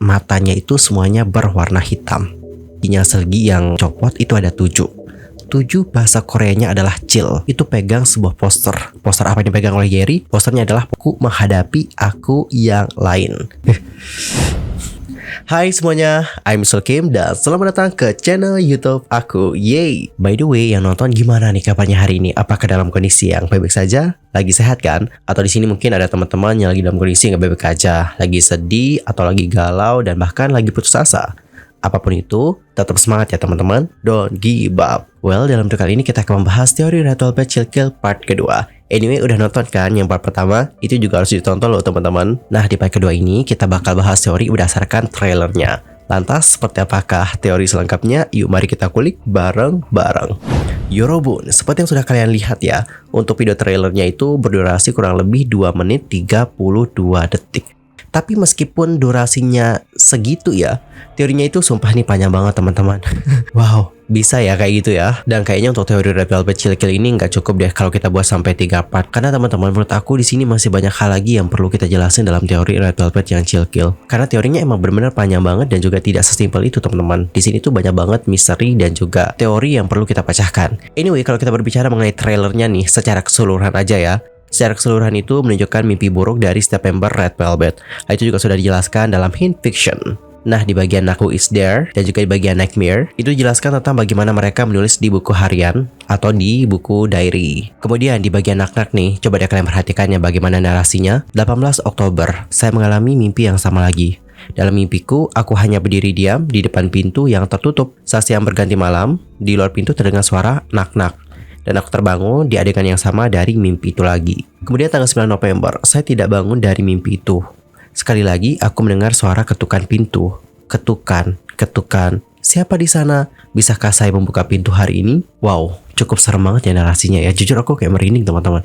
matanya itu semuanya berwarna hitam. Giginya segi yang copot itu ada 7. 7 bahasa Koreanya adalah chill. Itu pegang sebuah poster. Poster apa yang dipegang oleh Gary? Posternya adalah aku menghadapi aku yang lain. Hai semuanya, I'm Sulkim dan selamat datang ke channel YouTube aku. Yeay. By the way, yang nonton gimana nih kabarnya hari ini? Apakah dalam kondisi yang baik-baik saja? Lagi sehat kan? Atau di sini mungkin ada teman-teman yang lagi dalam kondisi nggak baik-baik aja, lagi sedih atau lagi galau dan bahkan lagi putus asa. Apapun itu, tetap semangat ya teman-teman. Don't give up. Well, dalam video kali ini kita akan membahas teori Red Velvet Chill Kill part kedua. Anyway, udah nonton kan yang part pertama? Itu juga harus ditonton loh teman-teman. Nah, di part kedua ini kita bakal bahas teori berdasarkan trailernya. Lantas, seperti apakah teori selengkapnya? Yuk mari kita kulik bareng-bareng. Yorobun, seperti yang sudah kalian lihat ya, untuk video trailernya itu berdurasi kurang lebih 2 menit 32 detik. Tapi meskipun durasinya segitu ya, teorinya itu sumpah nih panjang banget teman-teman. Wow, bisa ya kayak gitu ya. Dan kayaknya untuk teori Red Velvet Chill Kill ini nggak cukup deh kalau kita buat sampai 3 part. Karena teman-teman, menurut aku di sini masih banyak hal lagi yang perlu kita jelasin dalam teori Red Velvet yang Chill Kill. Karena teorinya emang benar-benar panjang banget dan juga tidak sesimpel itu teman-teman. Di sini tuh banyak banget misteri dan juga teori yang perlu kita pecahkan. Anyway, kalau kita berbicara mengenai trailernya nih secara keseluruhan aja ya. Secara keseluruhan itu menunjukkan mimpi buruk dari setiap member Red Velvet. Itu juga sudah dijelaskan dalam hint fiction. Nah, di bagian Who Is There dan juga di bagian Nightmare itu dijelaskan tentang bagaimana mereka menulis di buku harian atau di buku diary. Kemudian di bagian Nak nih, coba deh kalian perhatikan ya bagaimana narasinya. 18 Oktober, saya mengalami mimpi yang sama lagi. Dalam mimpiku, aku hanya berdiri diam di depan pintu yang tertutup. Saat siang berganti malam, di luar pintu terdengar suara nak-nak. Dan aku terbangun di adegan yang sama dari mimpi itu lagi. Kemudian tanggal 9 November, saya tidak bangun dari mimpi itu. Sekali lagi, aku mendengar suara ketukan pintu. Ketukan. Siapa di sana? Bisakah saya membuka pintu hari ini? Wow, cukup serem banget ya narasinya ya. Jujur aku kayak merinding teman-teman.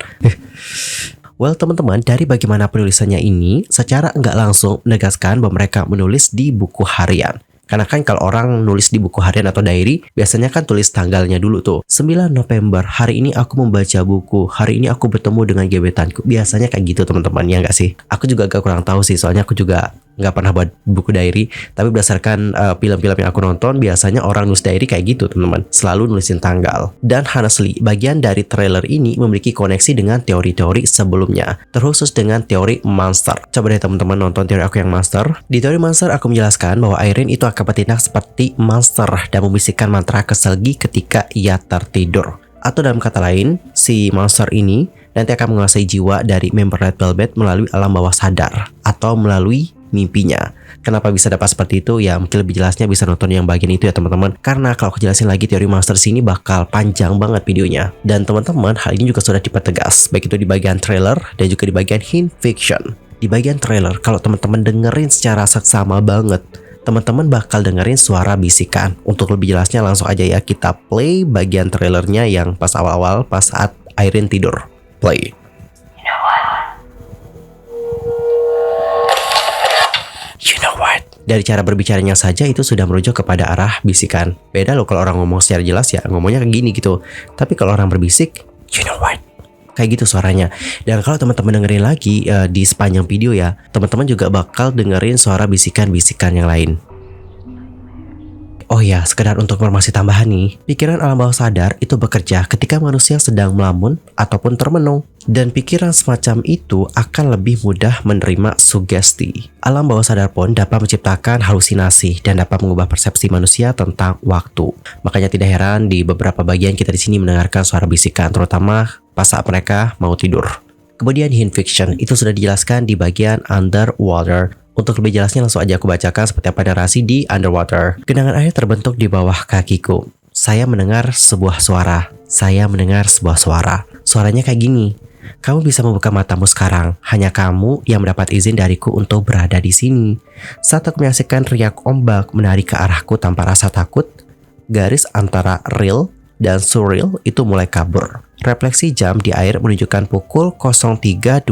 Well teman-teman, dari bagaimana penulisannya ini, secara nggak langsung menegaskan bahwa mereka menulis di buku harian. Karena kan kalau orang nulis di buku harian atau diary, biasanya kan tulis tanggalnya dulu tuh. 9 November, hari ini aku membaca buku. Hari ini aku bertemu dengan gebetanku. Biasanya kayak gitu teman-teman, ya nggak sih? Aku juga agak kurang tahu sih, soalnya aku juga nggak pernah buat buku diary. Tapi berdasarkan film-film yang aku nonton, biasanya orang nulis diary kayak gitu teman-teman. Selalu nulisin tanggal. Dan honestly, bagian dari trailer ini memiliki koneksi dengan teori-teori sebelumnya. Terkhusus dengan teori monster. Coba deh teman-teman nonton teori aku yang monster. Di teori monster, aku menjelaskan bahwa Irene itu akan bertindak seperti monster dan membisikkan mantra keselgi ketika ia tertidur. Atau dalam kata lain, si monster ini nanti akan menguasai jiwa dari member Red Velvet melalui alam bawah sadar atau melalui mimpinya. Kenapa bisa dapat seperti itu? Ya mungkin lebih jelasnya bisa nonton yang bagian itu ya teman-teman. Karena kalau aku jelasin lagi teori monster sini bakal panjang banget videonya. Dan teman-teman, hal ini juga sudah dipertegas, baik itu di bagian trailer dan juga di bagian hint fiction. Di bagian trailer, kalau teman-teman dengerin secara seksama banget, teman-teman bakal dengerin suara bisikan. Untuk lebih jelasnya langsung aja ya kita play bagian trailernya yang pas awal-awal pas saat Irene tidur. Play. You know what? Dari cara berbicaranya saja itu sudah merujuk kepada arah bisikan. Beda loh kalau orang ngomong secara jelas ya ngomongnya kayak gini gitu. Tapi kalau orang berbisik, you know what? Kayak gitu suaranya. Dan kalau teman-teman dengerin lagi di sepanjang video ya, teman-teman juga bakal dengerin suara bisikan-bisikan yang lain. Oh ya, sekedar untuk informasi tambahan nih, pikiran alam bawah sadar itu bekerja ketika manusia sedang melamun ataupun termenung. Dan pikiran semacam itu akan lebih mudah menerima sugesti. Alam bawah sadar pun dapat menciptakan halusinasi dan dapat mengubah persepsi manusia tentang waktu. Makanya tidak heran di beberapa bagian kita di sini mendengarkan suara bisikan, terutama pas saat mereka mau tidur. Kemudian hint fiction itu sudah dijelaskan di bagian underwater. Untuk lebih jelasnya langsung aja aku bacakan seperti apa narasi di underwater. Genangan air terbentuk di bawah kakiku. Saya mendengar sebuah suara. Suaranya kayak gini. Kamu bisa membuka matamu sekarang. Hanya kamu yang mendapat izin dariku untuk berada di sini. Saat aku menyaksikan riak ombak menarik ke arahku tanpa rasa takut, garis antara real dan surreal itu mulai kabur. Refleksi jam di air menunjukkan pukul 03.25.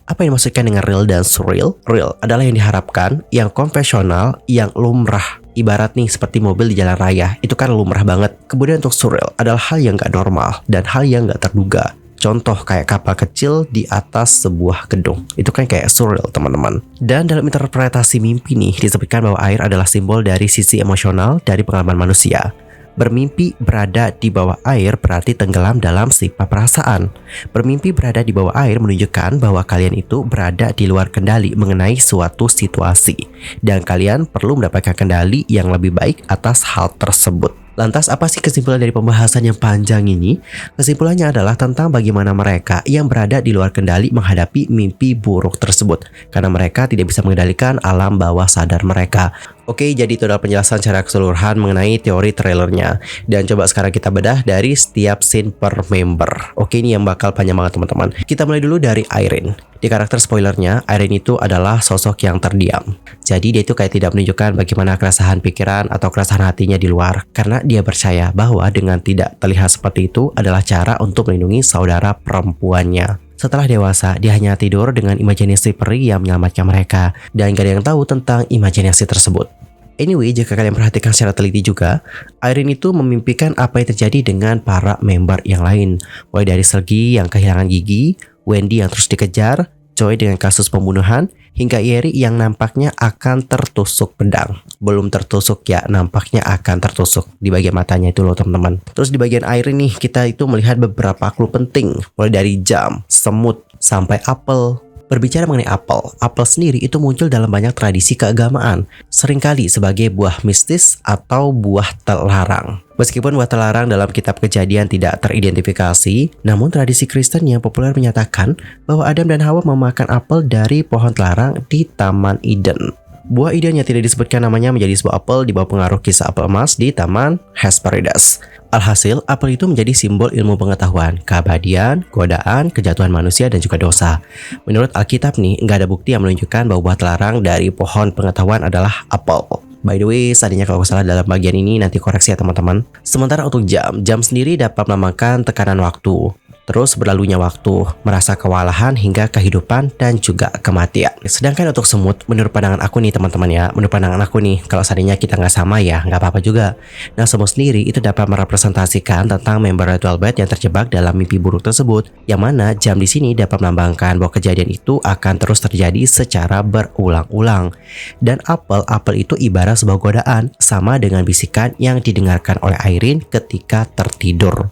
Apa yang dimaksudkan dengan real dan surreal? Real adalah yang diharapkan, yang konvensional, yang lumrah. Ibarat nih seperti mobil di jalan raya, itu kan lumrah banget. Kemudian untuk surreal adalah hal yang gak normal dan hal yang gak terduga. Contoh kayak kapal kecil di atas sebuah gedung. Itu kan kayak surreal teman-teman. Dan dalam interpretasi mimpi nih disebutkan bahwa air adalah simbol dari sisi emosional dari pengalaman manusia. Bermimpi berada di bawah air berarti tenggelam dalam sifat perasaan. Bermimpi berada di bawah air menunjukkan bahwa kalian itu berada di luar kendali mengenai suatu situasi. Dan kalian perlu mendapatkan kendali yang lebih baik atas hal tersebut. Lantas apa sih kesimpulan dari pembahasan yang panjang ini? Kesimpulannya adalah tentang bagaimana mereka yang berada di luar kendali menghadapi mimpi buruk tersebut. Karena mereka tidak bisa mengendalikan alam bawah sadar mereka. Oke, jadi itu adalah penjelasan secara keseluruhan mengenai teori trailernya. Dan coba sekarang kita bedah dari setiap scene per member. Oke, ini yang bakal panjang banget teman-teman. Kita mulai dulu dari Irene. Di karakter spoilernya, Irene itu adalah sosok yang terdiam. Jadi dia itu kayak tidak menunjukkan bagaimana keresahan pikiran atau keresahan hatinya di luar. Karena dia percaya bahwa dengan tidak terlihat seperti itu adalah cara untuk melindungi saudara perempuannya. Setelah dewasa, dia hanya tidur dengan imajinasi peri yang menyelamatkan mereka. Dan gak ada yang tahu tentang imajinasi tersebut. Anyway, jika kalian perhatikan secara teliti juga, Irene itu memimpikan apa yang terjadi dengan para member yang lain. Mulai dari Sergi yang kehilangan gigi, Wendy yang terus dikejar, Choi dengan kasus pembunuhan, hingga Yeri yang nampaknya akan tertusuk pedang. Belum tertusuk ya, nampaknya akan tertusuk di bagian matanya itu loh teman-teman. Terus di bagian Irene nih, kita itu melihat beberapa clue penting. Mulai dari jam, semut, sampai apel. Berbicara mengenai apel sendiri itu muncul dalam banyak tradisi keagamaan, seringkali sebagai buah mistis atau buah terlarang. Meskipun buah terlarang dalam kitab Kejadian tidak teridentifikasi, namun tradisi Kristen yang populer menyatakan bahwa Adam dan Hawa memakan apel dari pohon terlarang di Taman Eden. Buah Eden yang tidak disebutkan namanya menjadi sebuah apel di bawah pengaruh kisah apel emas di Taman Hesperides. Alhasil, apel itu menjadi simbol ilmu pengetahuan, keabadian, godaan, kejatuhan manusia, dan juga dosa. Menurut Alkitab nih, nggak ada bukti yang menunjukkan bahwa buah terlarang dari pohon pengetahuan adalah apel. By the way, seandainya kalau salah dalam bagian ini nanti koreksi ya teman-teman. Sementara untuk jam sendiri dapat melambangkan tekanan waktu. Terus berlalunya waktu, merasa kewalahan hingga kehidupan dan juga kematian. Sedangkan untuk semut, menurut pandangan aku nih teman-teman ya, menurut pandangan aku nih, kalau seandainya kita nggak sama ya, nggak apa-apa juga. Nah, semut sendiri itu dapat merepresentasikan tentang member Red Velvet yang terjebak dalam mimpi buruk tersebut, yang mana jam di sini dapat melambangkan bahwa kejadian itu akan terus terjadi secara berulang-ulang. Dan apel itu ibarat sebuah godaan, sama dengan bisikan yang didengarkan oleh Irene ketika tertidur.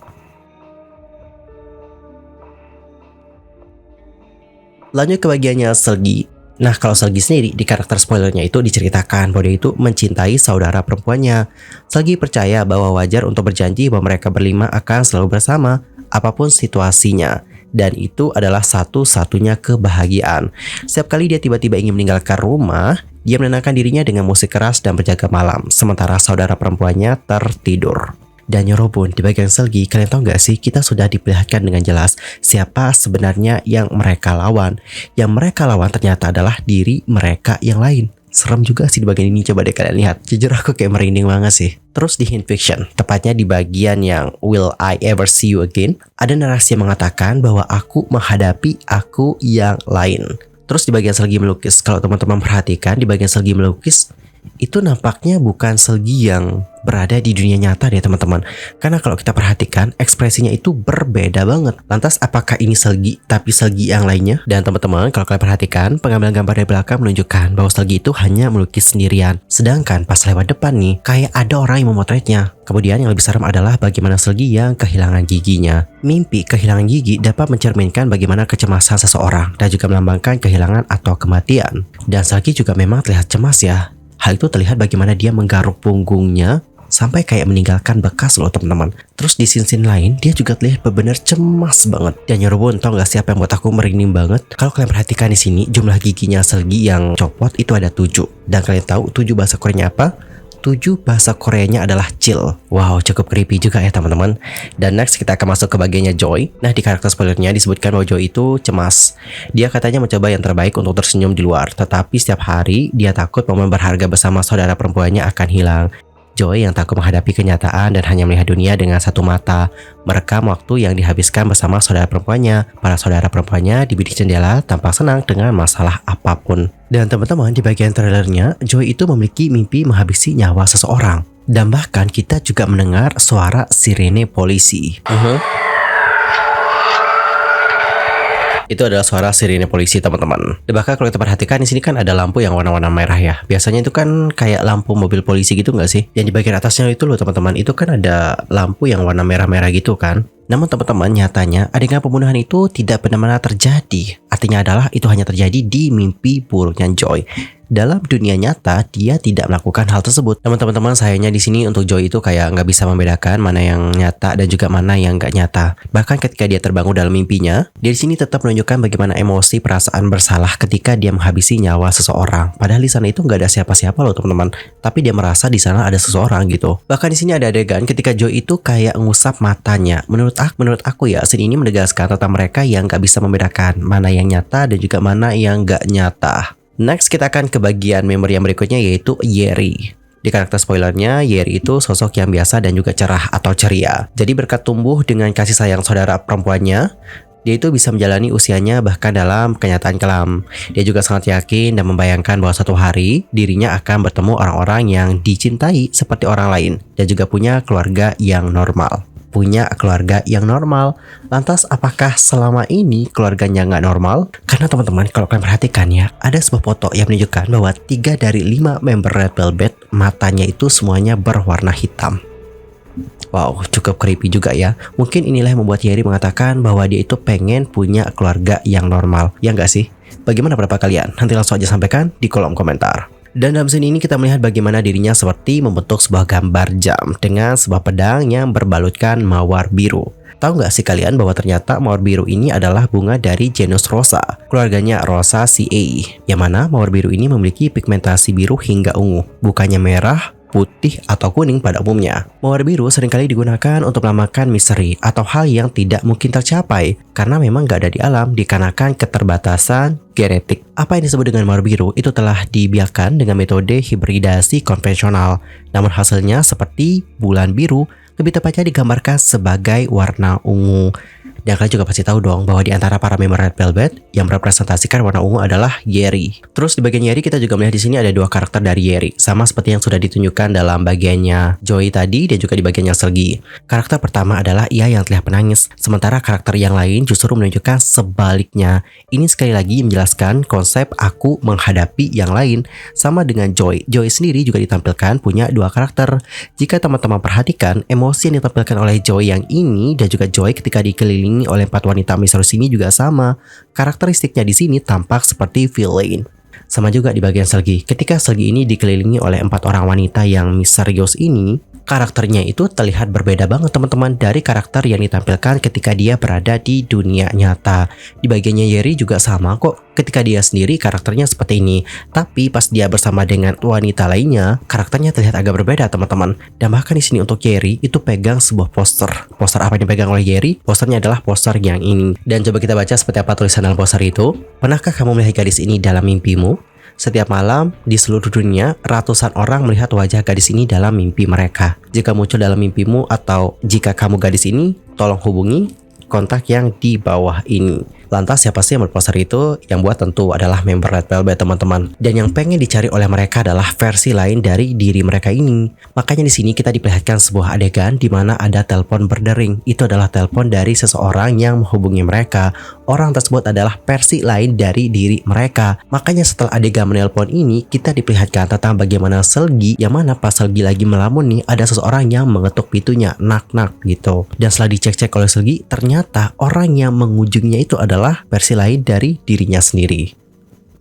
Lanjut ke bagiannya Sergi. Nah, kalau Sergi sendiri di karakter spoilernya itu diceritakan bahwa dia itu mencintai saudara perempuannya. Sergi percaya bahwa wajar untuk berjanji bahwa mereka berlima akan selalu bersama apapun situasinya. Dan itu adalah satu-satunya kebahagiaan. Setiap kali dia tiba-tiba ingin meninggalkan rumah, dia menenangkan dirinya dengan musik keras dan berjaga malam, sementara saudara perempuannya tertidur. Dan nyerobun di bagian Sergi, kalian tahu gak sih, kita sudah diperlihatkan dengan jelas siapa sebenarnya yang mereka lawan. Yang mereka lawan ternyata adalah diri mereka yang lain. Serem juga sih di bagian ini, coba deh kalian lihat. Jujur aku kayak merinding banget sih. Terus di hint fiction, tepatnya di bagian yang Will I Ever See You Again, ada narasi yang mengatakan bahwa aku menghadapi aku yang lain. Terus di bagian Sergi melukis, kalau teman-teman perhatikan di bagian Sergi melukis, itu nampaknya bukan Sergi yang berada di dunia nyata deh teman-teman. Karena kalau kita perhatikan ekspresinya itu berbeda banget. Lantas apakah ini Sergi tapi Sergi yang lainnya? Dan teman-teman kalau kalian perhatikan pengambilan gambar dari belakang menunjukkan bahwa Sergi itu hanya melukis sendirian. Sedangkan pas lewat depan nih kayak ada orang yang memotretnya. Kemudian yang lebih serem adalah bagaimana Sergi yang kehilangan giginya. Mimpi kehilangan gigi dapat mencerminkan bagaimana kecemasan seseorang dan juga melambangkan kehilangan atau kematian. Dan Sergi juga memang terlihat cemas ya. Hal itu terlihat bagaimana dia menggaruk punggungnya sampai kayak meninggalkan bekas loh teman-teman. Terus di scene lain dia juga terlihat benar-benar cemas banget. Dan nyerobon, tau gak siapa yang buat aku merinding banget? Kalau kalian perhatikan di sini jumlah giginya Sergi yang copot itu ada 7. Dan kalian tahu 7 bahasa Koreanya apa? 7 bahasa Koreanya adalah chill. Wow, cukup creepy juga ya teman-teman. Dan next kita akan masuk ke bagiannya Joy. Nah, di karakter spoilernya disebutkan bahwa Joy itu cemas. Dia katanya mencoba yang terbaik untuk tersenyum di luar, tetapi setiap hari dia takut momen berharga bersama saudara perempuannya akan hilang. Joy yang takut menghadapi kenyataan dan hanya melihat dunia dengan satu mata, merekam waktu yang dihabiskan bersama saudara perempuannya. Para saudara perempuannya di bilik jendela tampak senang dengan masalah apapun. Dan teman-teman di bagian trailernya, Joy itu memiliki mimpi menghabisi nyawa seseorang. Dan bahkan kita juga mendengar suara sirene polisi. Itu adalah suara sirine polisi, teman-teman. Dan bahkan kalau kita perhatikan di sini kan ada lampu yang warna-warna merah ya. Biasanya itu kan kayak lampu mobil polisi gitu nggak sih? Yang di bagian atasnya itu loh, teman-teman. Itu kan ada lampu yang warna merah-merah gitu kan. Namun teman-teman, nyatanya adegan pembunuhan itu tidak benar-benar terjadi. Artinya adalah itu hanya terjadi di mimpi buruknya Joy. Dalam dunia nyata, dia tidak melakukan hal tersebut. Teman-teman, sayangnya di sini untuk Joy itu kayak nggak bisa membedakan mana yang nyata dan juga mana yang nggak nyata. Bahkan ketika dia terbangun dalam mimpinya, dia di sini tetap menunjukkan bagaimana emosi perasaan bersalah ketika dia menghabisi nyawa seseorang. Padahal di sana itu nggak ada siapa-siapa loh, teman-teman. Tapi dia merasa di sana ada seseorang gitu. Bahkan di sini ada adegan ketika Joy itu kayak ngusap matanya. Menurut aku ya, scene ini menegaskan tentang mereka yang nggak bisa membedakan mana yang nyata dan juga mana yang nggak nyata. Next, kita akan ke bagian memori yang berikutnya, yaitu Yeri. Di karakter spoilernya, Yeri itu sosok yang biasa dan juga cerah atau ceria. Jadi berkat tumbuh dengan kasih sayang saudara perempuannya, dia itu bisa menjalani usianya bahkan dalam kenyataan kelam. Dia juga sangat yakin dan membayangkan bahwa suatu hari dirinya akan bertemu orang-orang yang dicintai seperti orang lain. Dan juga punya keluarga yang normal. Lantas apakah selama ini keluarganya nggak normal? Karena teman-teman, kalau kalian perhatikan ya, ada sebuah foto yang menunjukkan bahwa 3 dari 5 member Red Velvet matanya itu semuanya berwarna hitam. Wow, cukup creepy juga ya. Mungkin inilah yang membuat Yeri mengatakan bahwa dia itu pengen punya keluarga yang normal. Ya nggak sih? Bagaimana pendapat kalian? Nanti langsung aja sampaikan di kolom komentar. Dan dalam scene ini kita melihat bagaimana dirinya seperti membentuk sebuah gambar jam dengan sebuah pedang yang berbalutkan mawar biru. Tahu nggak sih kalian bahwa ternyata mawar biru ini adalah bunga dari genus Rosa, keluarganya Rosaceae, yang mana mawar biru ini memiliki pigmentasi biru hingga ungu, bukannya merah, putih, atau kuning pada umumnya. Mawar biru seringkali digunakan untuk melambangkan misteri atau hal yang tidak mungkin tercapai karena memang nggak ada di alam dikarenakan keterbatasan genetik. Apa yang disebut dengan mawar biru itu telah dibiarkan dengan metode hibridasi konvensional. Namun hasilnya seperti bulan biru, lebih tepatnya digambarkan sebagai warna ungu. Dan kalian juga pasti tahu dong bahwa di antara para member Red Velvet yang merepresentasikan warna ungu adalah Yeri. Terus di bagian Yeri kita juga melihat di sini ada 2 karakter dari Yeri, sama seperti yang sudah ditunjukkan dalam bagiannya Joy tadi dan juga di bagiannya Sergi. Karakter pertama adalah ia yang terlihat menangis, sementara karakter yang lain justru menunjukkan sebaliknya. Ini sekali lagi menjelaskan konsep aku menghadapi yang lain. Sama dengan Joy. Joy sendiri juga ditampilkan punya 2 karakter. Jika teman-teman perhatikan, emosi yang ditampilkan oleh Joy yang ini dan juga Joy ketika dikelilingi oleh 4 wanita misterius ini juga sama. Karakteristiknya di sini tampak seperti villain. Sama juga di bagian Sergi. Ketika Sergi ini dikelilingi oleh 4 orang wanita yang misterius ini, karakternya itu terlihat berbeda banget teman-teman dari karakter yang ditampilkan ketika dia berada di dunia nyata. Di bagiannya Yeri juga sama kok. Ketika dia sendiri karakternya seperti ini, tapi pas dia bersama dengan wanita lainnya, karakternya terlihat agak berbeda teman-teman. Dan bahkan di sini untuk Yeri itu pegang sebuah poster. Poster apa yang dipegang oleh Yeri? Posternya adalah poster yang ini. Dan coba kita baca seperti apa tulisan dalam poster itu. Pernahkah kamu melihat gadis ini dalam mimpimu? Setiap malam di seluruh dunia, ratusan orang melihat wajah gadis ini dalam mimpi mereka. Jika muncul dalam mimpimu atau jika kamu gadis ini, tolong hubungi kontak yang di bawah ini. Lantas siapa sih yang berposter itu? Yang buat tentu adalah member Red Velvet teman-teman. Dan yang pengen dicari oleh mereka adalah versi lain dari diri mereka ini. Makanya di sini kita diperlihatkan sebuah adegan di mana ada telepon berdering. Itu adalah telepon dari seseorang yang menghubungi mereka. Orang tersebut adalah versi lain dari diri mereka. Makanya setelah adegan menelpon ini, kita diperlihatkan tentang bagaimana Sergi, yang mana pas Sergi lagi melamun nih, ada seseorang yang mengetuk pintunya, nak-nak gitu. Dan setelah dicek-cek oleh Sergi, ternyata orang yang mengunjunginya itu adalah versi lain dari dirinya sendiri.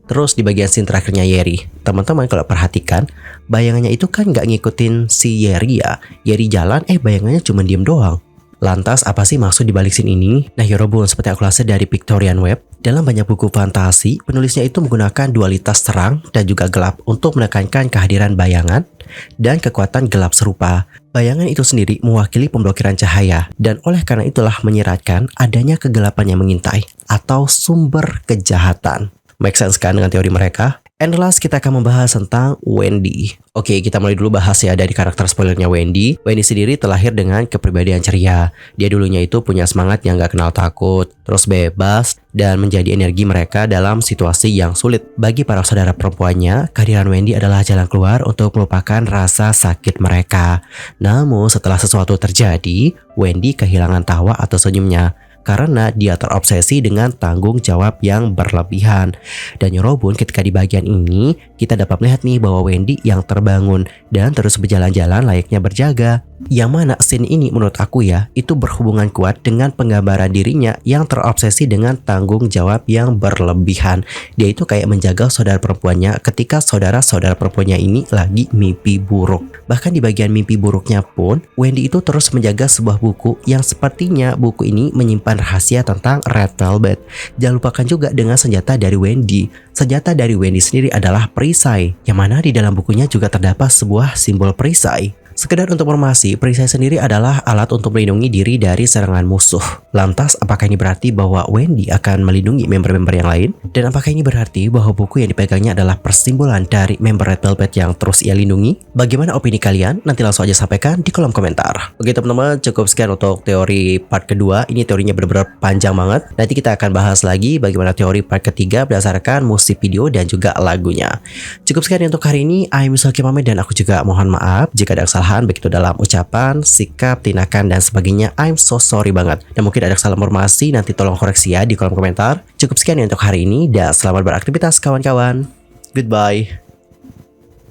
Terus di bagian scene terakhirnya Yeri, teman-teman kalau perhatikan, bayangannya itu kan nggak ngikutin si Yeri ya. Yeri jalan, bayangannya cuma diem doang. Lantas apa sih maksud di balik scene ini? Nah Yorobun, seperti aku rasa dari Victorian Web, dalam banyak buku fantasi, penulisnya itu menggunakan dualitas terang dan juga gelap untuk menekankan kehadiran bayangan dan kekuatan gelap serupa. Bayangan itu sendiri mewakili pemblokiran cahaya dan oleh karena itulah menyiratkan adanya kegelapan yang mengintai atau sumber kejahatan. Make sense kan dengan teori mereka? And last kita akan membahas tentang Wendy. Oke, kita mulai dulu bahas ya dari karakter spoilernya Wendy. Wendy sendiri terlahir dengan kepribadian ceria. Dia dulunya itu punya semangat yang gak kenal takut, terus bebas, dan menjadi energi mereka dalam situasi yang sulit. Bagi para saudara perempuannya, kehadiran Wendy adalah jalan keluar untuk melupakan rasa sakit mereka. Namun setelah sesuatu terjadi, Wendy kehilangan tawa atau senyumnya. karena dia terobsesi dengan tanggung jawab yang berlebihan. Dan Yorobun ketika di bagian ini kita dapat melihat nih bahwa Wendy yang terbangun dan terus berjalan-jalan layaknya berjaga. Yang mana scene ini menurut aku ya itu berhubungan kuat dengan penggambaran dirinya yang terobsesi dengan tanggung jawab yang berlebihan. Dia itu kayak menjaga saudara perempuannya ketika saudara-saudara perempuannya ini lagi mimpi buruk. Bahkan di bagian mimpi buruknya pun Wendy itu terus menjaga sebuah buku yang sepertinya buku ini menyimpan rahasia tentang Red Velvet. Jangan lupakan juga dengan senjata dari Wendy. Senjata dari Wendy sendiri adalah perisai, yang mana di dalam bukunya juga terdapat sebuah simbol perisai. Sekedar untuk informasi, perisai sendiri adalah alat untuk melindungi diri dari serangan musuh. Lantas, apakah ini berarti bahwa Wendy akan melindungi member-member yang lain? Dan apakah ini berarti bahwa buku yang dipegangnya adalah persimbolan dari member Red Velvet yang terus ia lindungi? Bagaimana opini kalian? Nanti langsung aja sampaikan di kolom komentar. Oke teman-teman, cukup sekian untuk teori part kedua. Ini teorinya benar-benar panjang banget. Nanti kita akan bahas lagi bagaimana teori part ketiga berdasarkan musik video dan juga lagunya. Cukup sekian untuk hari ini. I'm Sulky Pamit dan aku juga mohon maaf jika ada kesalahan begitu dalam ucapan, sikap, tindakan, dan sebagainya. I'm so sorry banget. Dan mungkin ada kesalahan informasi, nanti tolong koreksi ya di kolom komentar. Cukup sekian untuk hari ini, dan selamat beraktivitas kawan-kawan. Goodbye.